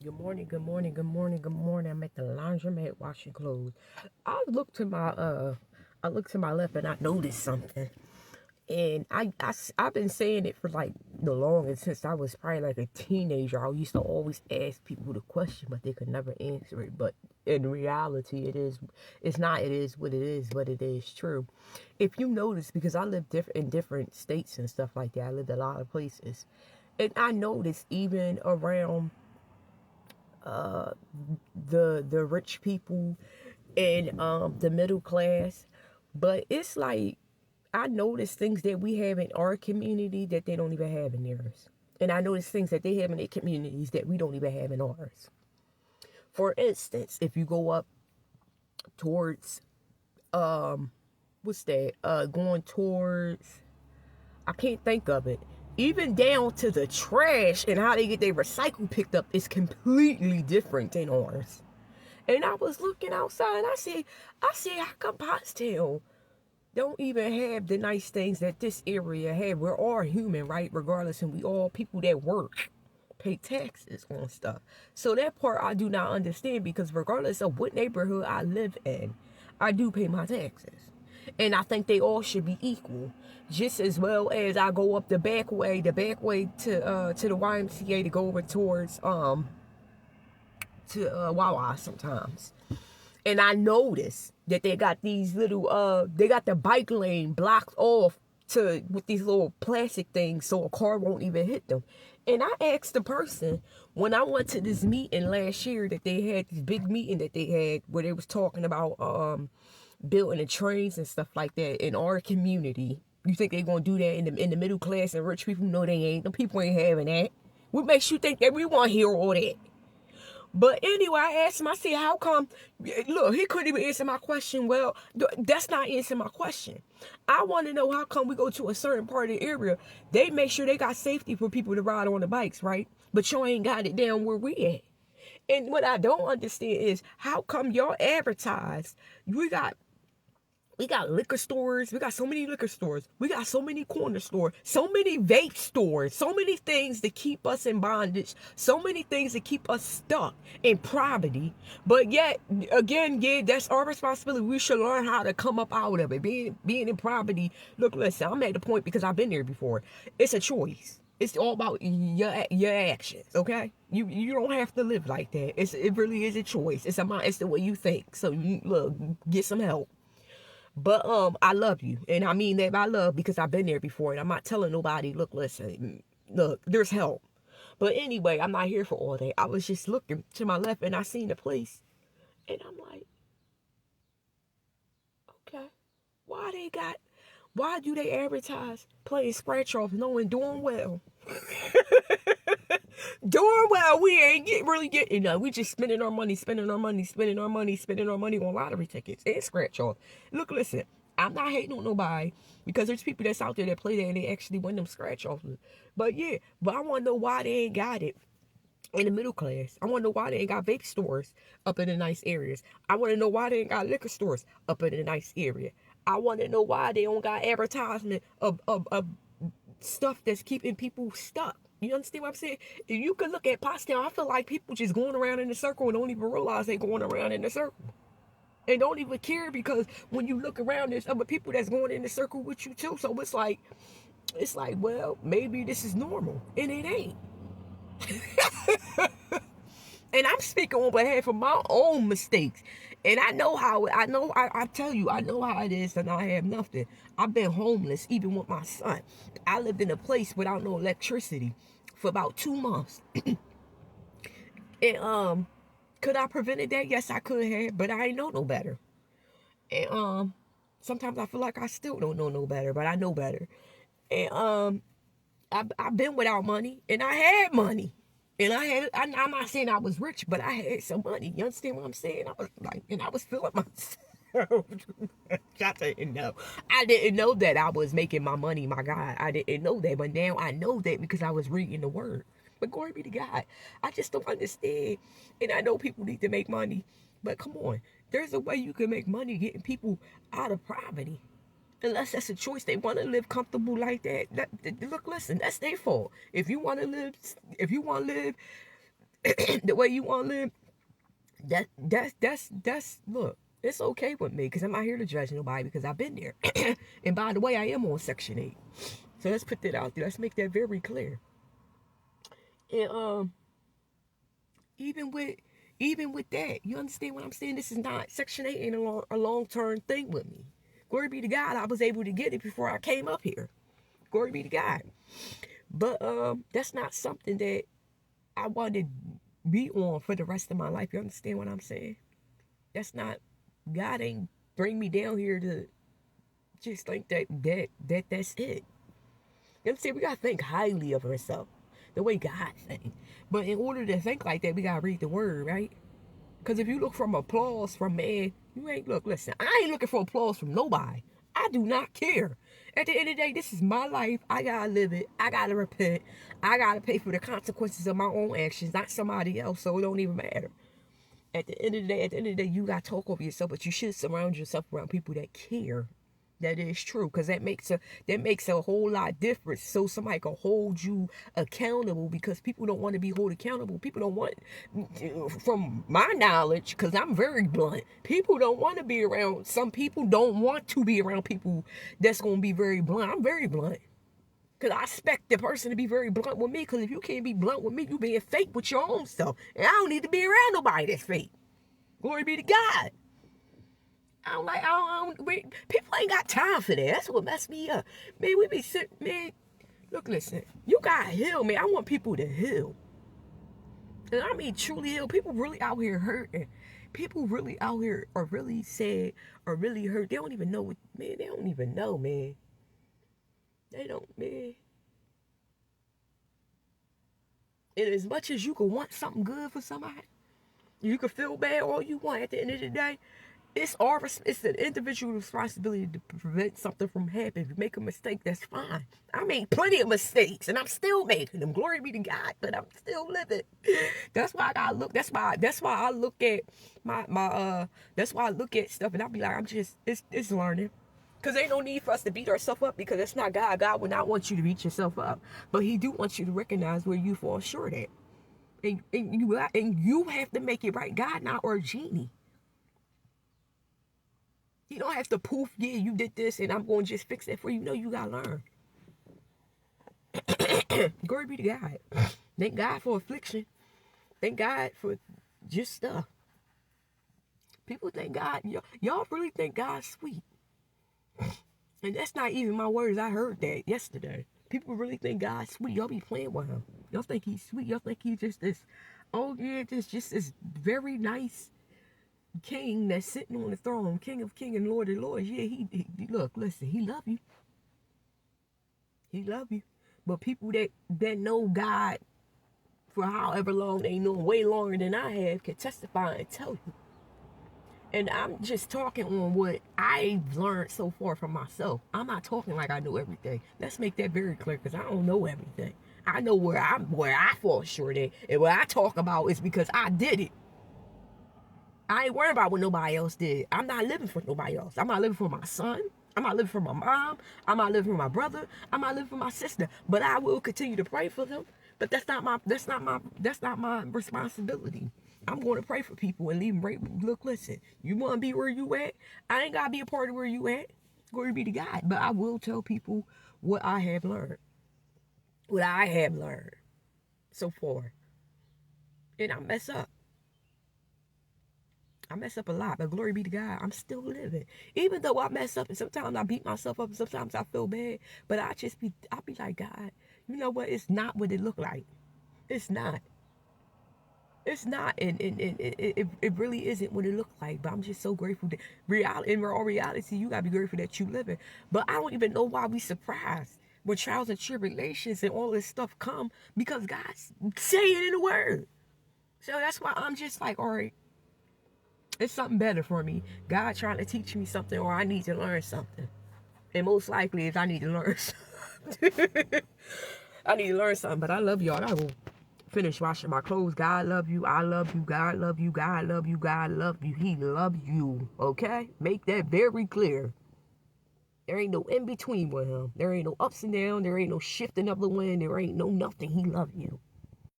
Good morning, good morning, good morning, good morning. I'm at the laundromat washing clothes. I looked to my I looked to my left and I noticed something. And I've been saying it for like the longest since I was probably like a teenager. I used to always ask people the question, but they could never answer it. But in reality, it's not, it is what it is, but it is true. If you notice, because I live in different states and stuff like that, I lived a lot of places. And I noticed even around uh, the rich people and the middle class, but it's like I notice things that we have in our community that they don't even have in theirs, and I notice things that they have in their communities that we don't even have in ours. For instance, if you go up towards what's that? Going towards, I can't think of it. Even down to the trash and how they get their recycle picked up is completely different than ours. And I was looking outside and I said, how come Pottstown don't even have the nice things that this area have? We're all human, right? Regardless, and we all people that work, pay taxes on stuff. So that part I do not understand because regardless of what neighborhood I live in, I do pay my taxes. And I think they all should be equal. Just as well as I go up the back way to the YMCA to go over towards to Wawa sometimes. And I noticed that they got these little they got the bike lane blocked off to with these little plastic things so a car won't even hit them. And I asked the person when I went to this meeting last year that they had, this big meeting that they had where they was talking about building the trains and stuff like that in our community. You think they gonna do that in the middle class and rich people? No, they ain't. Them people ain't having that. What makes you think that we want to hear all that? But anyway, I asked him, I said, how come? Look, he couldn't even answer my question. Well, that's not answering my question. I want to know how come we go to a certain part of the area, they make sure they got safety for people to ride on the bikes, right? But you ain't got it down where we at. And what I don't understand is how come y'all advertise? We got liquor stores. We got so many liquor stores. We got so many corner stores. So many vape stores. So many things that keep us in bondage. So many things that keep us stuck in poverty. But yet, again, yeah, that's our responsibility. We should learn how to come up out of it. Being in poverty. Look, listen, I'm at the point because I've been there before. It's a choice. It's all about your actions, okay? You don't have to live like that. It really is a choice. It's the way you think. So you look, get some help. But I love you, and I mean that by love because I've been there before, and I'm not telling nobody. Look, listen, look, there's help. But anyway, I'm not here for all that. I was just looking to my left, and I seen the place, and I'm like, okay, why they got? Why do they advertise playing scratch off, knowing doing well? Doing well, we ain't really getting none. We just spending our money, spending our money, spending our money, spending our money on lottery tickets and scratch off. Look, listen, I'm not hating on nobody because there's people that's out there that play that and they actually win them scratch offs. But yeah, but I want to know why they ain't got it in the middle class. I want to know why they ain't got vape stores up in the nice areas. I want to know why they ain't got liquor stores up in the nice area. I want to know why they don't got advertisement of stuff that's keeping people stuck. You understand what I'm saying? If you could look at Pottstown, I feel like people just going around in a circle and don't even realize they going around in a circle. And don't even care because when you look around, there's other people that's going in the circle with you too. So it's like, well, maybe this is normal. And it ain't. And I'm speaking on behalf of my own mistakes. And I tell you, I know how it is and I have nothing. I've been homeless even with my son. I lived in a place without no electricity for about 2 months. And could I prevented that? Yes, I could have, but I ain't know no better. And sometimes I feel like I still don't know no better, but I know better. And I've been without money, and I had money. And I'm not saying I was rich, but I had some money. You understand what I'm saying? I was like, and I was feeling myself. I didn't know. I didn't know that I was making my money, my God. I didn't know that. But now I know that because I was reading the word. But glory be to God. I just don't understand. And I know people need to make money. But come on. There's a way you can make money getting people out of poverty. Unless that's a choice, they want to live comfortable like that. Look, listen, that's their fault. If you want to live the way you want to live, that's look, it's okay with me because I'm not here to judge nobody because I've been there. And by the way, I am on Section 8. So let's put that out there. Let's make that very clear. And even with that, you understand what I'm saying? This is not Section 8 ain't a long-term thing with me. Glory be to God, I was able to get it before I came up here. Glory be to God. But that's not something that I want to be on for the rest of my life. You understand what I'm saying? That's not, God ain't bring me down here to just think that's it. You understand? We gotta think highly of ourselves, the way God thinks. But in order to think like that, we gotta read the word, right? Because if you look for applause from man, you ain't listen, I ain't looking for applause from nobody. I do not care. At the end of the day, this is my life. I gotta live it. I gotta repent. I gotta pay for the consequences of my own actions, not somebody else, so it don't even matter. At the end of the day, you gotta talk over yourself, but you should surround yourself around people that care. That is true, because that makes a whole lot difference. So somebody can hold you accountable, because people don't want to be held accountable. People don't want, from my knowledge, because I'm very blunt, people don't want to be around, some people don't want to be around people that's going to be very blunt. I'm very blunt. Because I expect the person to be very blunt with me, because if you can't be blunt with me, you being fake with your own stuff. And I don't need to be around nobody that's fake. Glory be to God. People ain't got time for that. That's what messed me up. Man, we be sitting, man, look, listen, you gotta heal, man. I want people to heal. And I mean truly heal. People really out here hurting. People really out here are really sad or really hurt. They don't even know what, man, they don't even know, man. They don't, man. And as much as you can want something good for somebody, you can feel bad all you want. At the end of the day, it's an individual responsibility to prevent something from happening. If you make a mistake, that's fine. I made plenty of mistakes, and I'm still making them. Glory be to God, but I'm still living. That's why I gotta look. That's why I look at that's why I look at stuff, and I'll be like, it's learning. Because ain't no need for us to beat ourselves up, because it's not God. God would not want you to beat yourself up, but He do want you to recognize where you fall short at, and you have to make it right. God not or genie. You don't have to poof, yeah, you did this and I'm going to just fix it for you. No, you got to learn. Glory be to God. Thank God for affliction. Thank God for just stuff. People think God, y'all really think God's sweet. And that's not even my words. I heard that yesterday. People really think God's sweet. Y'all be playing with Him. Y'all think He's sweet. Y'all think He's just this, oh yeah, just this very nice king that's sitting on the throne, King of Kings and Lord of Lords. Yeah, he look, listen, He love you. He love you. But people that know God for however long they know, way longer than I have, can testify and tell you. And I'm just talking on what I've learned so far from myself. I'm not talking like I know everything. Let's make that very clear, because I don't know everything. I know where I fall short at, and what I talk about is because I did it. I ain't worried about what nobody else did. I'm not living for nobody else. I'm not living for my son. I'm not living for my mom. I'm not living for my brother. I'm not living for my sister. But I will continue to pray for them. But that's not my responsibility. I'm going to pray for people and leave them right. Look, listen, you want to be where you at? I ain't got to be a part of where you at. Glory be to God. But I will tell people what I have learned. What I have learned so far. And I mess up. I mess up a lot, but glory be to God, I'm still living. Even though I mess up, and sometimes I beat myself up, and sometimes I feel bad, but I'll be like, God, you know what? It's not what it look like. It's not. It's not, and it really isn't what it looked like. But I'm just so grateful that in reality, you gotta be grateful that you living. But I don't even know why we surprised when trials and tribulations and all this stuff come, because God's saying it in the Word. So that's why I'm just like, all right. It's something better for me. God trying to teach me something, or I need to learn something. And most likely is I need to learn something. I need to learn something, but I love y'all. I will finish washing my clothes. God love you. I love you. God love you. God love you. God love you. He love you. Okay? Make that very clear. There ain't no in between with Him. There ain't no ups and downs. There ain't no shifting of the wind. There ain't no nothing. He love you.